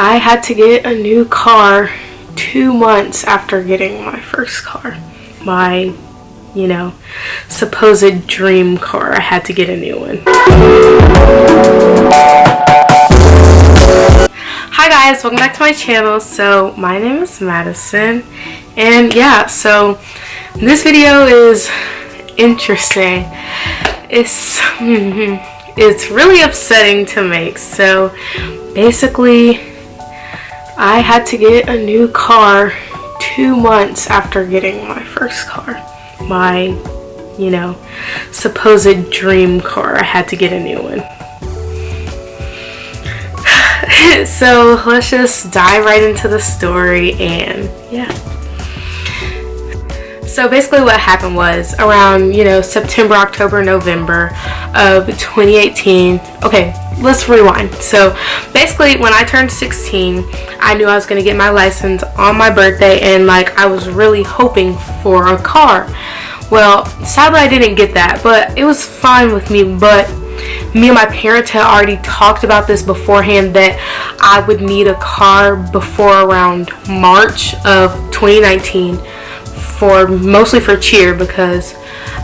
I had to get a new car 2 months after getting my first car. My, supposed dream car. I had to get a new one. Hi guys, welcome back to my channel. So my name is Madison, and yeah, so this video is interesting. It's really upsetting to make. So basically, I had to get a new car 2 months after getting my first car. My, supposed dream car. I had to get a new one. So let's just dive right into the story, and yeah. So basically what happened was around, September, October, November of 2018. Okay, let's rewind. So basically when I turned 16, I knew I was going to get my license on my birthday, and I was really hoping for a car. Well, sadly I didn't get that, but it was fine with me. But me and my parents had already talked about this beforehand, that I would need a car before around March of 2019, mostly for cheer, because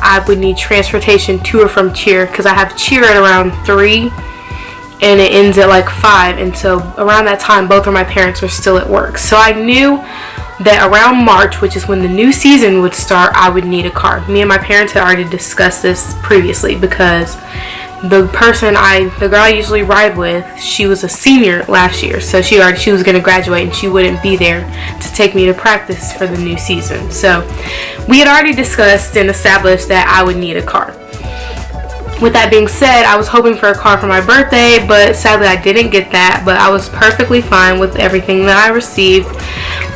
I would need transportation to or from cheer, because I have cheer at around 3 and it ends at 5, and so around that time both of my parents were still at work. So I knew that around March, which is when the new season would start, I would need a car. Me and my parents had already discussed this previously, because the girl I usually ride with, she was a senior last year, so she was going to graduate and she wouldn't be there to take me to practice for the new season. So we had already discussed and established that I would need a car. With that being said, I was hoping for a car for my birthday, but sadly I didn't get that. But I was perfectly fine with everything that I received.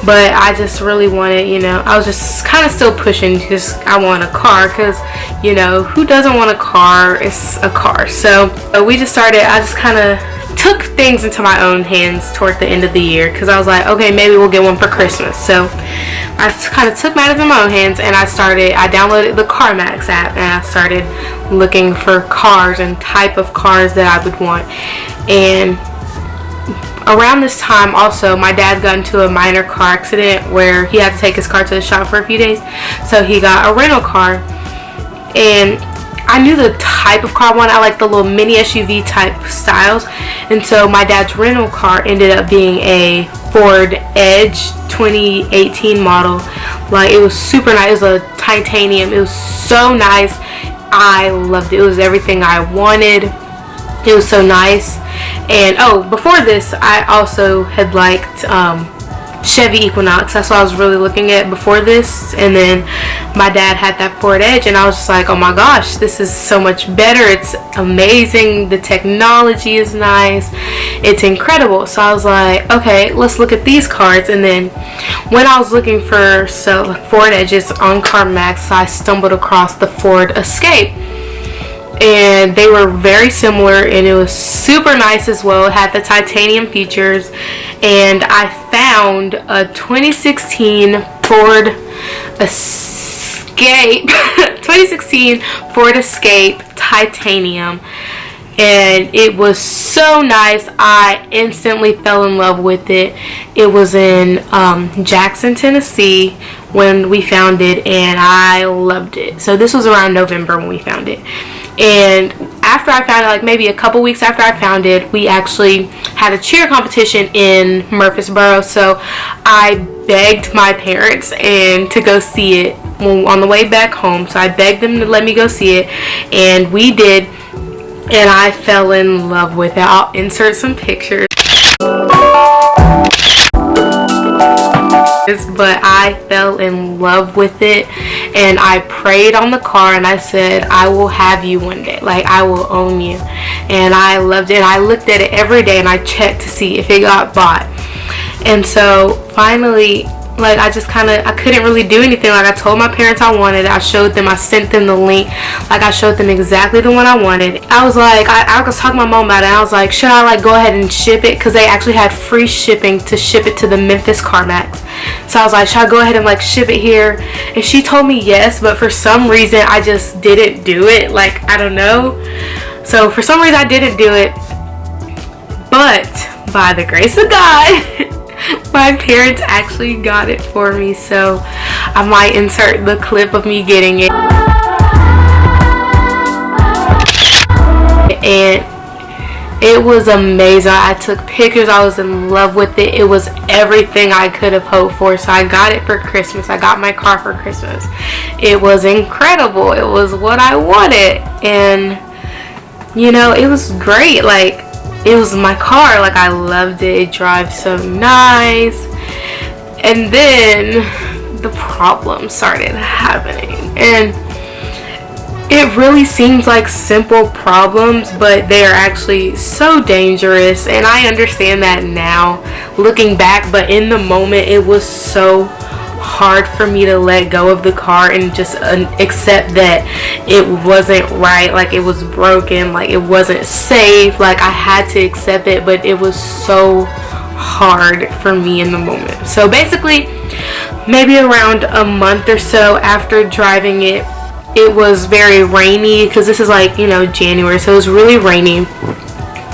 But I just really wanted, I was just kind of still pushing, I want a car, because, who doesn't want a car? It's a car. So I just kind of took things into my own hands toward the end of the year, because I was like, okay, maybe we'll get one for Christmas. So I kind of took matters in my own hands, and I downloaded the CarMax app, and I started looking for cars and type of cars that I would want. And around this time also, my dad got into a minor car accident where he had to take his car to the shop for a few days. So he got a rental car, and I knew the type of car I wanted. I like the little mini SUV type styles, and so my dad's rental car ended up being a Ford Edge 2018 model. It was super nice. It was a titanium. It was so nice. I loved it. It was everything I wanted. It was so nice. And before this, I also had liked Chevy Equinox. That's what I was really looking at before this. And then my dad had that Ford Edge, and I was just like, oh my gosh, this is so much better. It's amazing. The technology is nice. It's incredible. So I was like, okay, let's look at these cars. And then when I was looking for Ford Edges on CarMax, I stumbled across the Ford Escape. And they were very similar, and it was super nice as well. It had the titanium features, and I found a 2016 Ford Escape 2016 Ford Escape titanium, and it was so nice. I instantly fell in love with it. It was in Jackson, Tennessee when we found it, and I loved it. So this was around November when we found it. And after I found it, maybe a couple weeks after I found it, we actually had a cheer competition in Murfreesboro. So I begged my parents to go see it on the way back home. So I begged them to let me go see it, and we did. And I fell in love with it. I'll insert some pictures. But I fell in love with it, and I prayed on the car, and I said, I will have you one day. I will own you. And I loved it. And I looked at it every day, and I checked to see if it got bought. And so finally, I couldn't really do anything. I told my parents I wanted it. I showed them, I sent them the link. I showed them exactly the one I wanted. I was I was talking to my mom about it, and I was like, should I go ahead and ship it? Because they actually had free shipping to ship it to the Memphis CarMax. So I was like, should I go ahead and ship it here? And she told me yes, but for some reason I just didn't do it. I don't know. So for some reason I didn't do it. But by the grace of God, my parents actually got it for me. So I might insert the clip of me getting it. And it was amazing. I took pictures. I was in love with it. It was everything I could have hoped for. So I got it for Christmas. I got my car for Christmas. It was incredible. It was what I wanted. And you know, it was great. Like, it was my car. Like, I loved it. It drives so nice. And then the problems started happening. And it really seems like simple problems, but they are actually so dangerous. And I understand that now, looking back. But in the moment, it was so hard for me to let go of the car and just accept that it wasn't right, like it was broken, like it wasn't safe. Like, I had to accept it, but it was so hard for me in the moment. So basically, maybe around a month or so after driving it, it was very rainy, because this is like, you know, January, so it was really rainy.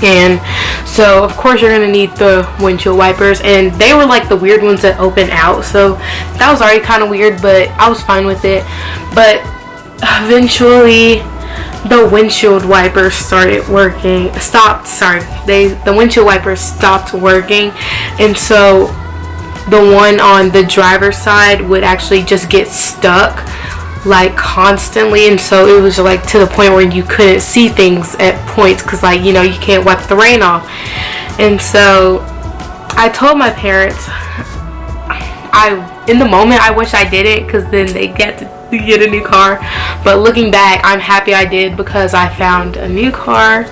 And so of course you're gonna need the windshield wipers, and they were like the weird ones that open out, so that was already kind of weird, but I was fine with it. But eventually the windshield wipers the windshield wipers stopped working, and so the one on the driver's side would actually just get stuck, like, constantly. And so it was like to the point where you couldn't see things at points, because, like, you know, you can't wipe the rain off. And so I told my parents, in the moment I wish I did it, because then they get to get a new car. But looking back, I'm happy I did, because I found a new car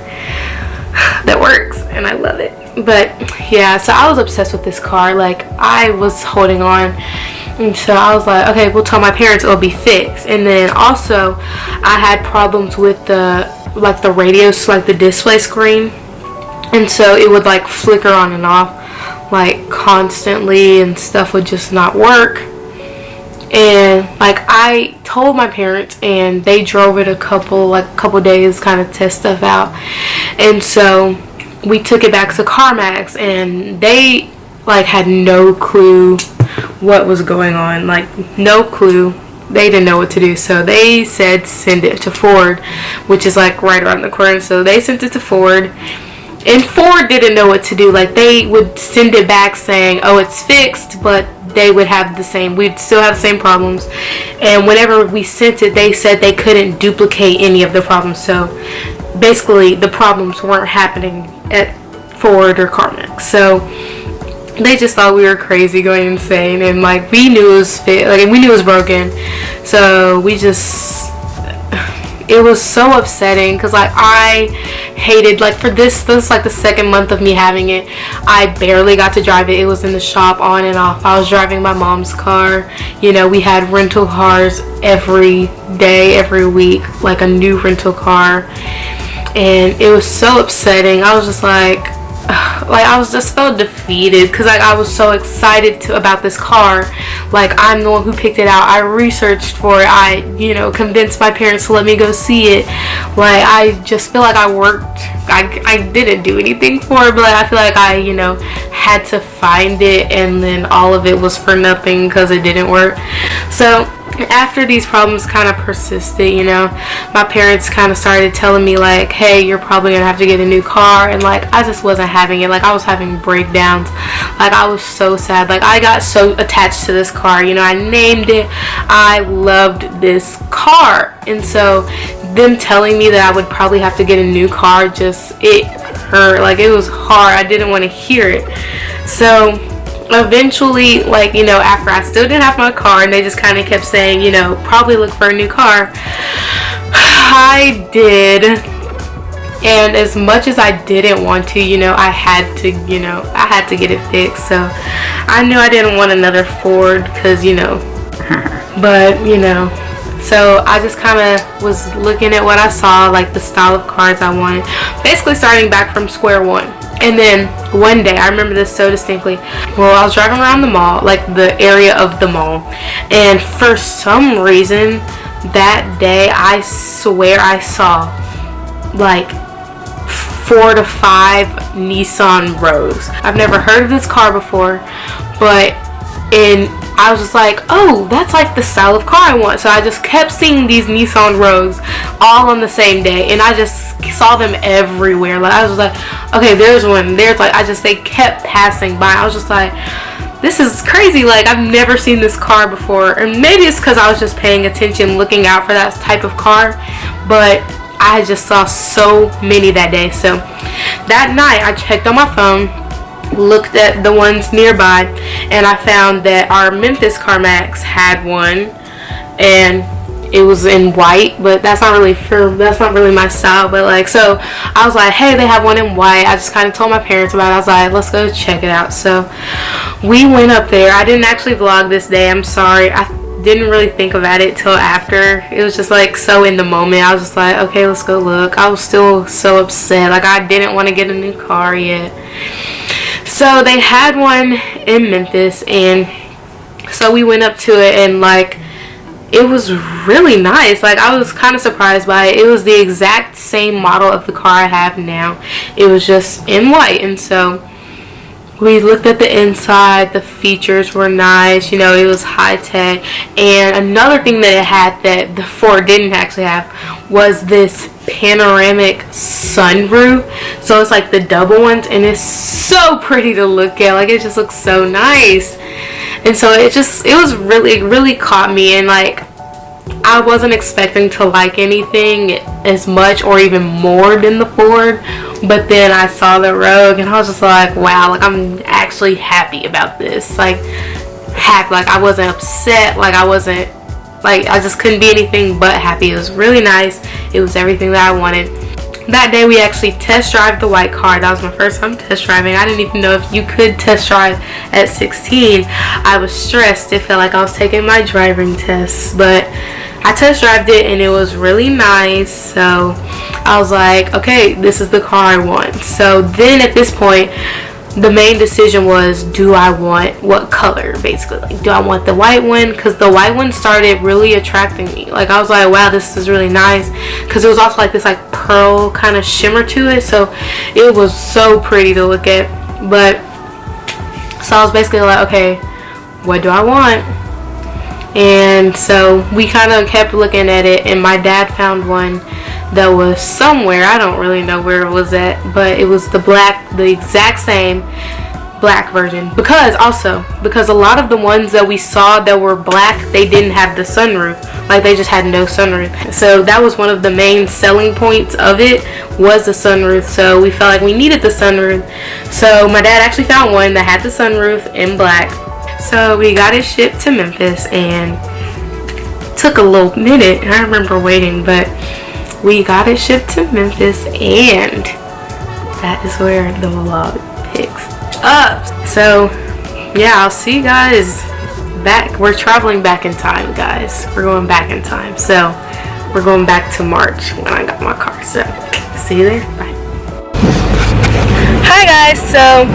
that works and I love it. But yeah, so I was obsessed with this car. Like, I was holding on. And so I was like, okay, we'll tell my parents it'll be fixed. And then also I had problems with the radio, so like the display screen. And so it would like flicker on and off like constantly, and stuff would just not work. And like, I told my parents, and they drove it a couple days, kind of test stuff out. And so we took it back to CarMax, and they like had no clue what was going on, like no clue. They didn't know what to do, so they said send it to Ford, which is like right around the corner. So they sent it to Ford, and Ford didn't know what to do. Like, they would send it back saying, oh, it's fixed, but they would have we'd still have the same problems. And whenever we sent it, they said they couldn't duplicate any of the problems. So basically the problems weren't happening at Ford or CarMax. So they just thought we were crazy, going insane. And like, we knew it was we knew it was broken. So it was so upsetting, because like, I hated, like, for this like the second month of me having it, I barely got to drive it. It was in the shop on and off. I was driving my mom's car. You know, we had rental cars every day, every week, like a new rental car. And it was so upsetting. I was just like I was just felt defeated, because like, I was so excited about this car. Like, I'm the one who picked it out. I researched for it. I, you know, convinced my parents to let me go see it. Like, I just feel like I worked. I didn't do anything for it, but like, I feel like I, you know, had to find it, and then all of it was for nothing because it didn't work. So after these problems kind of persisted, you know, my parents kind of started telling me like, hey, you're probably gonna have to get a new car. And like, I just wasn't having it. Like, I was having breakdowns. Like, I was so sad. Like, I got so attached to this car, you know. I named it. I loved this car. And so them telling me that I would probably have to get a new car, it hurt. Like, it was hard. I didn't want to hear it. So eventually, like, you know, after I still didn't have my car, and they just kind of kept saying, you know, probably look for a new car, I did. And as much as I didn't want to, you know, I had to get it fixed. So I knew I didn't want another Ford, because, you know, but, you know, so I just kind of was looking at what I saw, like the style of cars I wanted, basically starting back from square one. And then one day, I remember this so distinctly. Well, I was driving around the mall, like the area of the mall, and for some reason that day, I swear I saw like 4 to 5 Nissan Rogues. I've never heard of this car before, but I was just like, oh, that's like the style of car I want. So I just kept seeing these Nissan Rogues all on the same day, and I just saw them everywhere. Like, I was like, okay, there's one, there's like, they kept passing by. I was just like, this is crazy. Like, I've never seen this car before. And maybe it's because I was just paying attention, looking out for that type of car, but I just saw so many that day. So that night I checked on my phone, looked at the ones nearby, and I found that our Memphis CarMax had one, and it was in white, but that's not really my style. But like, so I was like, hey, they have one in white. I just kind of told my parents about it. I was like, let's go check it out. So we went up there. I didn't actually vlog this day, I'm sorry. I didn't really think about it till after. It was just like so in the moment. I was just like, okay, let's go look. I was still so upset. Like, I didn't want to get a new car yet. So they had one in Memphis, and so we went up to it, and like, it was really nice. Like, I was kind of surprised by it. It was the exact same model of the car I have now. It was just in white. And so we looked at the inside. The features were nice. You know, it was high tech. And another thing that it had that the Ford didn't actually have was this panoramic sunroof. So it's like the double ones, and it's so pretty to look at. Like, it just looks so nice. And so it was really caught me, and like, I wasn't expecting to like anything as much or even more than the Ford, but then I saw the Rogue, and I was just like, wow, like, I'm actually happy about this. Like, happy. Like, I wasn't upset. Like, I just couldn't be anything but happy. It was really nice. It was everything that I wanted. That day we actually test drove the white car. That was my first time test driving. I didn't even know if you could test drive at 16. I was stressed. It felt like I was taking my driving test, but I test drove it, and it was really nice. So I was like, okay, this is the car I want. So then at this point, the main decision was, do I want what color, basically. Like, do I want the white one? Because the white one started really attracting me. Like, I was like, wow, this is really nice, because it was also like this like pearl kind of shimmer to it, so it was so pretty to look at. But so I was basically like, okay, what do I want? And so we kind of kept looking at it, and my dad found one that was somewhere, I don't really know where it was at, but it was the exact same black version. Because a lot of the ones that we saw that were black, they didn't have the sunroof. Like, they just had no sunroof. So that was one of the main selling points of it, was the sunroof. So we felt like we needed the sunroof. So my dad actually found one that had the sunroof in black. So we got it shipped to Memphis, and it took a little minute. I remember waiting, but we got it shipped to Memphis, and that is where the vlog picks up. So yeah, I'll see you guys back. We're traveling back in time, guys. We're going back in time. So we're going back to March when I got my car. So see you there. Bye. Hi guys. So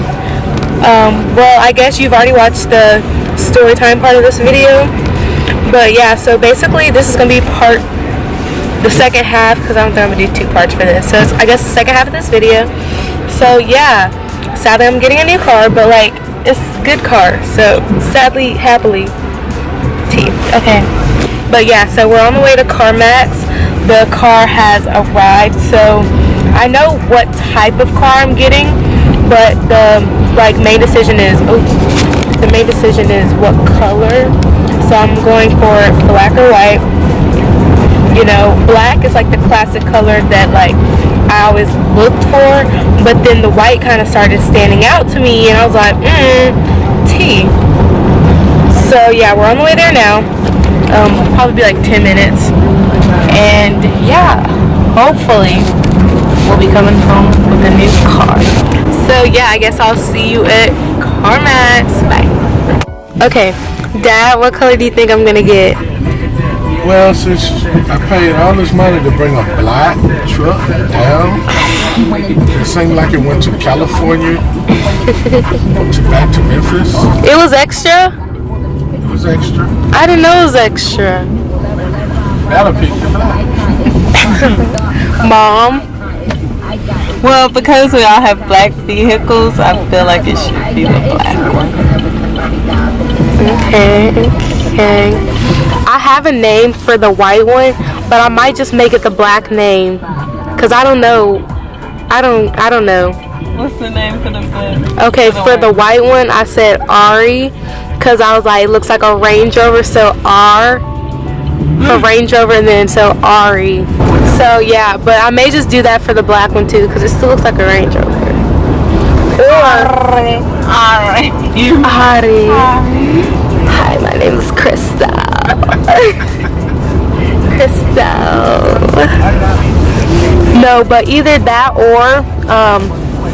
well, I guess you've already watched the story time part of this video, but yeah, so basically this is gonna be the second half, because I don't think I'm gonna do 2 parts for this. So it's, I guess, the second half of this video. So yeah, sadly I'm getting a new car, but like, it's a good car. So sadly, happily, T. Okay. But yeah, so we're on the way to CarMax. The car has arrived. So I know what type of car I'm getting, but the main decision is what color. So I'm going for black or white. You know, black is like the classic color that like I always looked for, but then the white kind of started standing out to me, and I was like, T. So yeah, we're on the way there now. Probably be like 10 minutes, and yeah, hopefully we'll be coming home with a new car. So yeah, I guess I'll see you at CarMax. Bye. Okay, Dad, what color do you think I'm gonna get? Well, since I paid all this money to bring a black truck down, it seemed like it went to California, back to Memphis. It was extra? It was extra. I didn't know it was extra. That'll pick you black. Mom, Well, because we all have black vehicles, I feel like it should be the black one. Okay. I have a name for the white one, but I might just make it the black name, cause I don't know. I don't know. What's the name for the black? Okay, for the white one, I said Ari, cause I was like, it looks like a Range Rover, so R for Range Rover, and then so Ari. So yeah, but I may just do that for the black one too, cause it still looks like a Range Rover. Ari. Hi, my name is Crystal. No, but either that or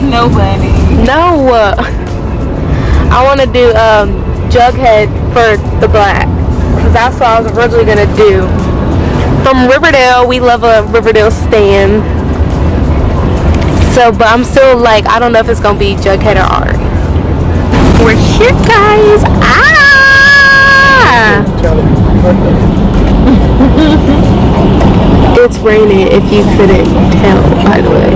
Nobody. no. I want to do Jughead for the black, because that's what I was originally gonna do. From Riverdale, we love a Riverdale stan. So, but I'm still like, I don't know if it's gonna be Jughead or Ari. We're here, guys. It's raining, if you couldn't tell, by the way.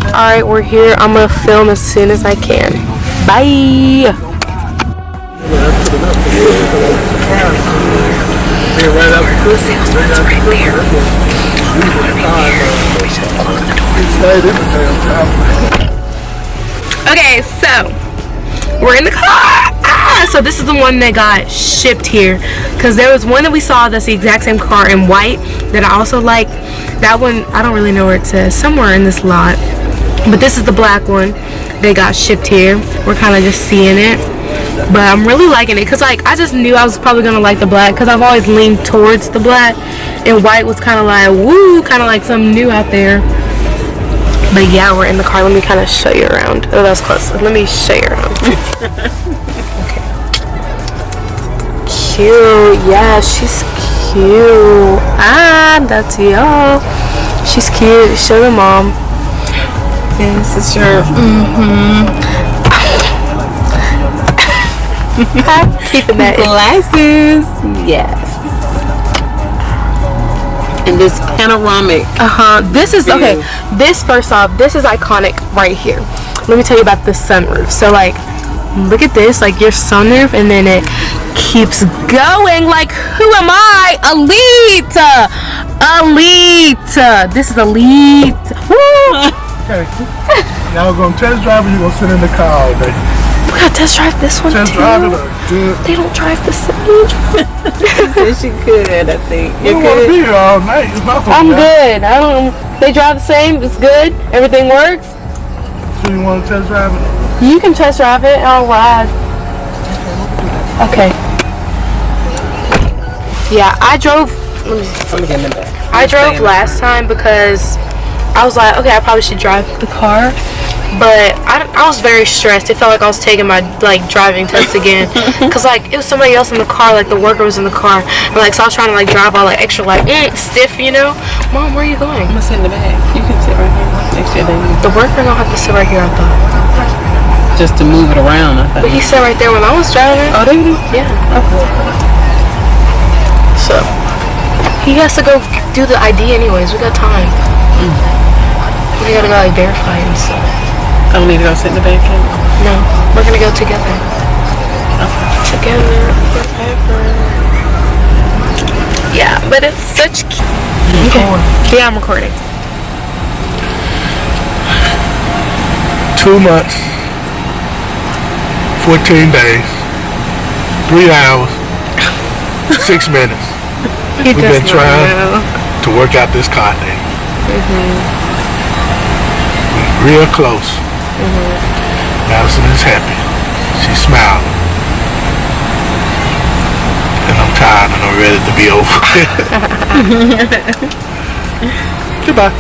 Alright, we're here. I'm gonna film as soon as I can. Bye. Okay, so we're in the car. So this is the one that got shipped here, because there was one that we saw that's the exact same car in white that I also like. That one, I don't really know where it says, somewhere in this lot, but this is the black one that got shipped here. We're kind of just seeing it, but I'm really liking it, because like I just knew I was probably gonna like the black, because I've always leaned towards the black, and white was kind of like woo, kind of like something new out there. But yeah, we're in the car. Let me kind of show you around. Oh, that was close. Let me show you around. Okay. Cute. Yeah, she's cute. That's y'all. She's cute. Show the mom. This is your Keeping that glasses. Yes. And this panoramic. This is okay. This, first off, this is iconic right here. Let me tell you about this sunroof. So like, look at this, like your sunroof, and then it keeps going. Like, who am I? Elite. This is elite. Woo. Okay. Y'all gonna test drive, or you gonna sit in the car all day? We gotta test drive this one Test too. drive it. Good. They don't drive the same. Yes, you could, I think. You don't want to be here all night. It's not I'm good. I don't. They drive the same. It's good. Everything works. So you want to test drive it? You can test drive it. I'll ride. Okay. Yeah, I drove. Let me get in the back. I drove last time because I was like, okay, I probably should drive the car. But I was very stressed. It felt like I was taking my like driving test again, cause like it was somebody else in the car, like the worker was in the car, and like so I was trying to like drive all like extra like stiff, you know. Mom, where are you going? I'm gonna sit in the back. You can sit right here next to your baby. The worker don't have to sit right here, I thought. Just to move it around, I thought. But he sat right there when I was driving. Oh, did you? Yeah. So he has to go do the ID anyways. We got time. We gotta go like verify and stuff. I don't need to go sit in the back. No, we're gonna go together. Together forever. Yeah, but it's such cute. Okay. Yeah, I'm recording. 2 months, 14 days, 3 hours, 6 minutes. We've been trying to work out this car thing. We're real close. Madison is happy. She's smiling. And I'm tired and I'm ready to be over. Goodbye.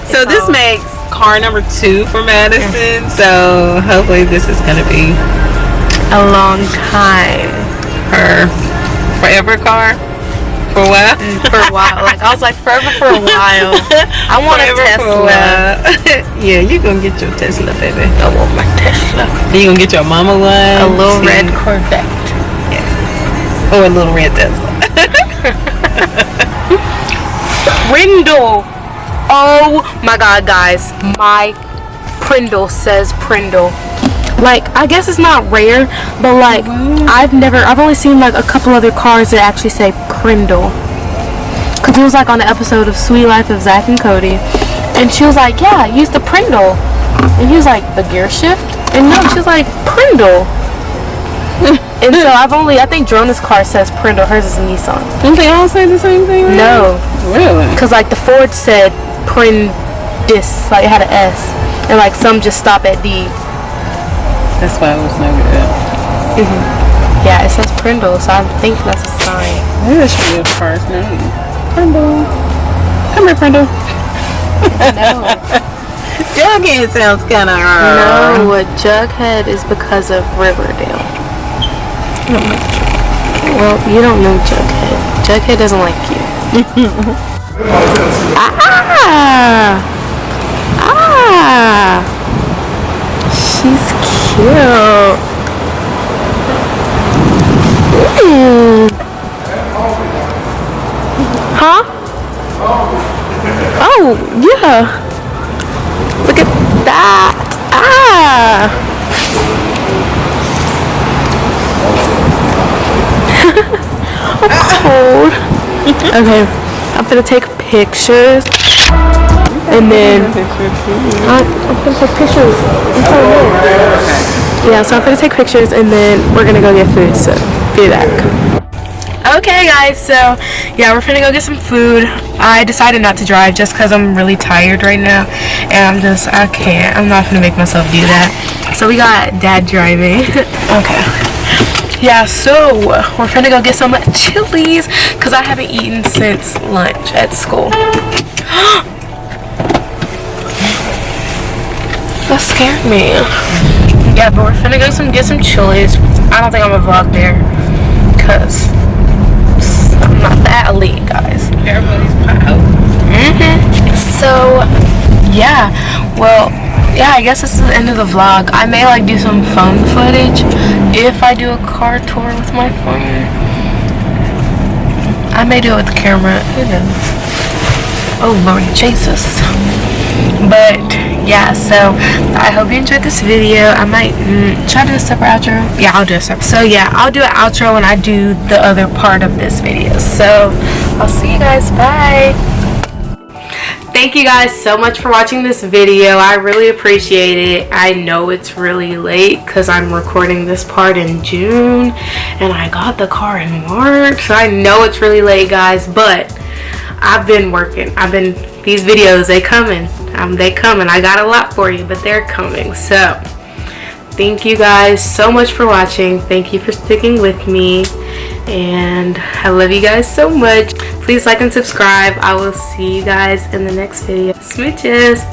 So this makes car number 2 for Madison. So hopefully this is gonna be A long time. her forever car. For a while? For a while. Like, I was like, forever for a while. I want a Forever for a Tesla. while. Yeah, you gonna get your Tesla, baby. I want my Tesla. You gonna get your mama one? A little too. red Corvette. Yeah. Or a little red Tesla. Prindle. Oh my god, guys. My Prindle says Prindle. Like, I guess it's not rare, but like, I've only seen like a couple other cars that actually say Prindle. Cause it was like on the episode of Sweet Life of Zach and Cody, and she was like, yeah, use the Prindle. And he was like, the gear shift? And no, she's like, Prindle. And so I think Drona's car says Prindle, hers is a Nissan. Don't they all say the same thing? Right? No. Really? Cause like the Ford said Prindis, like it had an S. And like some just stop at D. That's why it was no good. Yeah, it says Prindle, so I think that's a sign. Maybe that should be a first name. Prindle. Come here, Prindle. No. Jughead sounds kind of No, Jughead is because of Riverdale. Well, you don't know Jughead. Jughead doesn't like you. She's cute. Huh? Oh, yeah. Look at that. I'm cold. Okay, I'm gonna take pictures. And then I'm gonna take pictures. Yeah, so I'm gonna take pictures and then we're gonna go get food, so be back. Okay guys, so yeah, we're finna go get some food. I decided not to drive just because I'm really tired right now, and I'm not gonna make myself do that. So we got Dad driving. Okay. Yeah, so we're finna go get some Chili's because I haven't eaten since lunch at school. That scared me. Yeah, but we're finna go get some Chili's. I don't think I'm gonna vlog there because I'm not that elite, guys. Everybody's piled. So, yeah. Well, yeah, I guess this is the end of the vlog. I may like do some phone footage if I do a car tour with my phone. I may do it with the camera. Oh Lord Jesus. But yeah, so I hope you enjoyed this video. I might try to do a separate outro. Yeah, I'll do a separate. So yeah, I'll do an outro when I do the other part of this video. So I'll see you guys. Bye. Thank you guys so much for watching this video. I really appreciate it. I know it's really late because I'm recording this part in June and I got the car in March. So I know it's really late, guys, but I've been working. These videos, they coming. They coming. I got a lot for you, but they're coming. So thank you guys so much for watching. Thank you for sticking with me, and I love you guys so much. Please like and subscribe. I will see you guys in the next video. Smooches.